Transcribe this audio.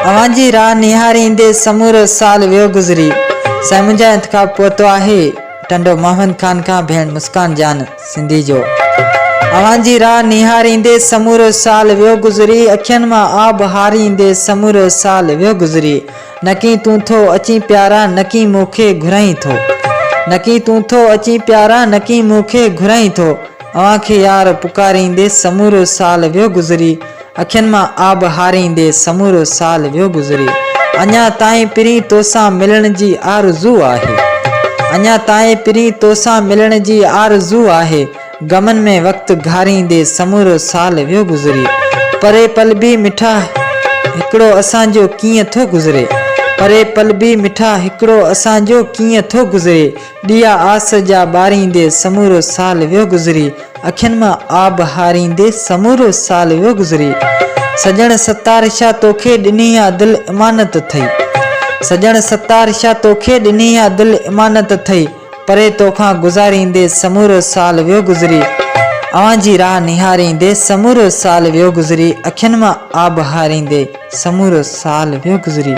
अवांजी राह निहारींदे समूरो साल वियो गुज़री। साईं मुंहिंजा इंतखाब पहुतो आहे टंडो मोहम्मद खान का भेण मुस्कान जान सिंधी जो। अवांजी राह निहारींदे समूरो साल वियो गुज़री, अखियुनि मां आब हारींदे समूरो साल वियो गुज़री। नकी तूं थो अची प्यारा नकी मूंखे घुराई थो, नकी तूं थो अची प्यारा नकी मूंखे घुराई थो। अवांखे यार पुकारींदे समूरो साल वियो गुज़री, अखियुनि मां आब हारींदे समूरो साल वियो गुज़री। अञा ताईं पिरी तोसां मिलण जी आरज़ू आहे, अञा ताईं पिरी तोसां मिलण जी आरज़ू आहे। गमन में वक़्तु घारींदे समूरो साल वियो गुज़री। परे पल बि मिठा हिकिड़ो असांजो कीअं थो गुज़रे, परे पल बि मिठा हिकिड़ो असांजो कीअं थो गुज़रे। ॾिया आस जा ॿारींदे समूरो साल वियो गुज़री, अखियुनि मां आब हारींदे समूरो साल वियो गुज़री। सजण सतार छा तोखे ॾिनी आ दिलि इमानत थई, सजण सतार छा तोखे ॾिनी आ दिलि इमानत थई। परे तोखां गुज़ारींदे समूरो साल वियो गुज़री। अवांजी राह निहारींदे समूरो साल वियो गुज़री, अखियुनि मां आब हारींदे समूरो साल वियो गुज़री।